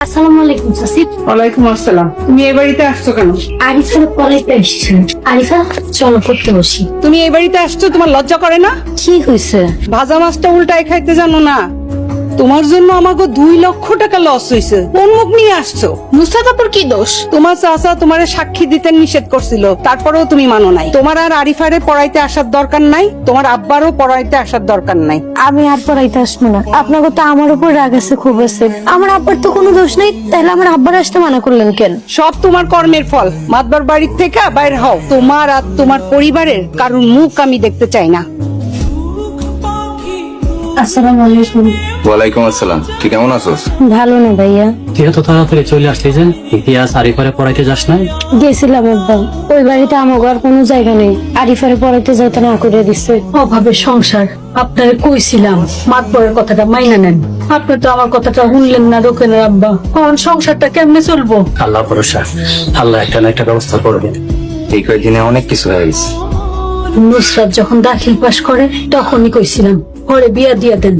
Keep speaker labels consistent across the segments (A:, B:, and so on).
A: আসসালামু আলাইকুম সাসিফ।
B: ওয়ালাইকুম আসসালাম। তুমি এই বাড়িতে আসছো কেন?
A: আরিফার পড়াইতে আসছি। আরিফা চলো পড়তে বসি।
B: তুমি এই বাড়িতে আসছো, তোমার লজ্জা করে না?
A: কি হয়েছে?
B: ভাজা মাছটা উল্টায় খাইতে জানো না? তোমার জন্য আমাকে 2 লক্ষ টাকা লস হয়েছে। কোন মুখ নিয়ে আসছো?
A: মুস্তাফাপুর কি দোষ?
B: তোমার চাচা তোমারে সাক্ষী দিতে নিষেধ করছিল, তারপরেও তুমি মানো নাই। তোমার আর আরিফারে পড়াইতে আসার দরকার নাই, তোমার আব্বারও পড়াইতে আসার দরকার নাই।
A: আমি আর পড়াইতে আসবো না। আপনাকে তো আমার উপর রাগ আছে, খুব আছে। আমার আব্বার তো কোনো দোষ নাই, তাহলে আমার আব্বার আসতে মানা করলেন কেন?
B: সব তোমার কর্মের ফল। মাতবার বাড়ির থেকে বাইর হও। তোমার আর তোমার পরিবারের কারোর মুখ আমি দেখতে চাই না।
A: আসসালামু আলাইকুম।
C: ওয়ালাইকুম আসসালাম। তুই কেমন আছোস?
A: ভালো না ভাইয়া।
D: তুই এত তাড়াতাড়ি চলে আসলি যে? ইতিহাস আরিফারে পড়াইতে যাস না?
A: গেছিলাম একবার, ওই বাড়িতে আমার আর কোনো জায়গা নেই। আরিফারে পড়াইতে যাইতে না করে দিচ্ছে।
E: অভাবে সংসার, আপনারে কইছিলাম মাতবরের কথাটা মাইনা নেন। আপনি তো আমার কথাটা শুনলেন না, রোকেনের আব্বা। এখন সংসারটা কেমনে চলবো?
D: আল্লাহ ভরসা, আল্লাহ একটা না একটা ব্যবস্থা করবে।
C: এই কয়েকদিনে অনেক কিছু হয়ে গেছে।
E: নুসরাত যখন দাখিল পাশ করে তখনই কইছিলাম পরে বিয়া দিয়া দেন।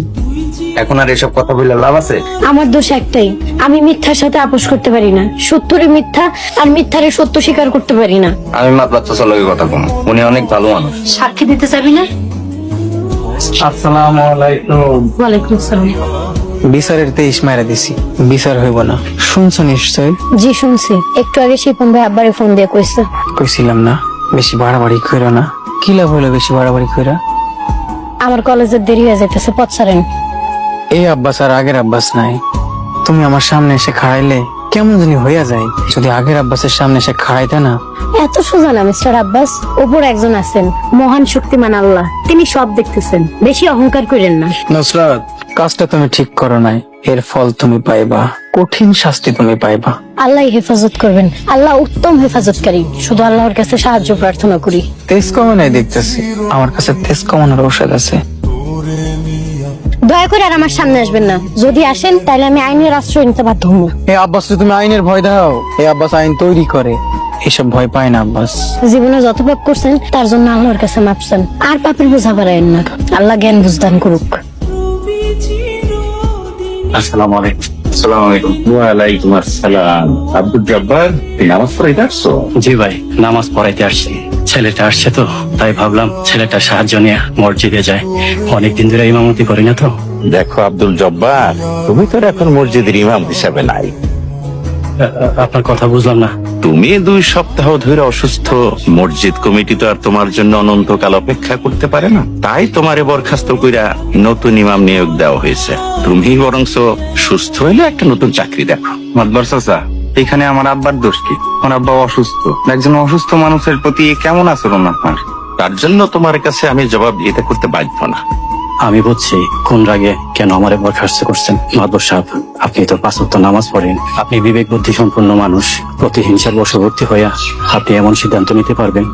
C: এখন আর এসব কথা বলে লাভ আছে?
A: আমার দোষ একটাই, আমি মিথ্যার সাথে আপোষ করতে পারি না। সত্যরে মিথ্যা আর মিথ্যারে সত্য স্বীকার করতে পারি না।
C: আমি মাতবার চাচার লগে কথা কম, উনি অনেক ভালো মানুষ।
E: সাক্ষী দিতে চাবি না?
D: আসসালামু আলাইকুম।
E: ওয়ালাইকুম আসসালাম।
F: বিচারের 23 মাইরা দিছি, বিচার হইব না। শুনছো নিশ্চয়?
A: জি শুনছি, একটু আগে শিপন ভাই আব্বারে ফোন দিয়ে কইছে।
F: কইছিলাম না বেশি বাড়াবাড়ি কইরা না। কি লাভ হলো বেশি বাড়াবাড়ি কইরা?
A: আমার কলেজের দেরি হয়ে যাইতেছে, পথ ছাড়েন।
F: এই আব্বাস আর আগের আব্বাস নাই। তুমি আমার সামনে এসে খাড়াইলে কেমন জানি হইয়া যায়। যদি আগের আব্বাসের সামনে এসে খাড়াইতে না।
A: এত সোজা না মিস্টার আব্বাস। উপর একজন আছেন, মহান শক্তিমান আল্লাহ, তিনি সব দেখতেছেন। বেশি অহংকার করেন না।
F: নসরাত, কাজটা তুমি ঠিক করো নাই, এর ফল তুমি পাইবা। কঠিন শাস্তি তুমি পাইবা।
A: আল্লাহ হেফাজত করবেন, আল্লাহ উত্তম হেফাজতকারী। শুধু আল্লাহর কাছে সাহায্য প্রার্থনা করি।
F: তেজ কমে নাই দেখতেছি, আমার কাছে তেজ কমানোর ঔষধ আছে।
A: দয়া করে আর আমার সামনে আসবেন না। যদি আসেন তাহলে আমি আইনের আশ্রয় নিতে বাধ্য হবো।
F: এই আব্বাস, তুমি আইনের ভয় দাও। এই আব্বাস আইন তৈরি করে, এসব ভয় পায় না আব্বাস।
A: জীবনে যত পাপ করছেন তার জন্য আল্লাহর কাছে মাপ চান। আর পাপের বোঝা বাড়ায়েন না। আল্লাহ জ্ঞান বুঝদান করুক।
D: আসসালামু আলাইকুম।
C: আসসালামু আলাইকুম।
G: ওয়ালাইকুম আসসালাম। আব্দুল জব্বার, তুই নামাজ পড়াইতে আসছো?
D: জি ভাই, নামাজ পড়াইতে আসছি। ছেলেটা আসছে তো, তাই ভাবলাম ছেলেটা সাহায্য নিয়ে মসজিদে যায়। অনেকদিন ধরে ইমামতি করি না তো।
G: দেখো আব্দুল জব্বার, তুমি তো এখন মসজিদের ইমাম হিসাবে নাই।
D: আপনার কথা বুঝলাম না।
G: তুমি 2 সপ্তাহ ধরে অসুস্থ। মসজিদ কমিটি তো আর তোমার জন্য অনন্তকাল অপেক্ষা করতে পারে না। তাই তোমারে বরখাস্ত কইরা নতুন ইমাম নিয়োগ দেওয়া হয়েছে। তুমি বরংস সুস্থ হইলে একটা নতুন চাকরি দেখো।
C: মাতবার চাচা, এখানে আমার আব্বার দোষ কি? আমার আব্বা অসুস্থ। একজন অসুস্থ মানুষের প্রতি কেমন আচরণ আপনার?
G: তার জন্য তোমার কাছে আমি জবাব দিতে করতে বাধ্য না।
D: আমি বুঝছি কোন রাগে কেন আমারে বরখাস্ত করছেন। মাদবর সাহেব, আপনি তো 5 ওয়াক্ত নামাজ পড়েন। আপনি বিবেক বুদ্ধি সম্পন্ন মানুষ। প্রতিহিংসার বশবর্তী হইয়া আপনি এমন সিদ্ধান্ত নিতে পারবেন?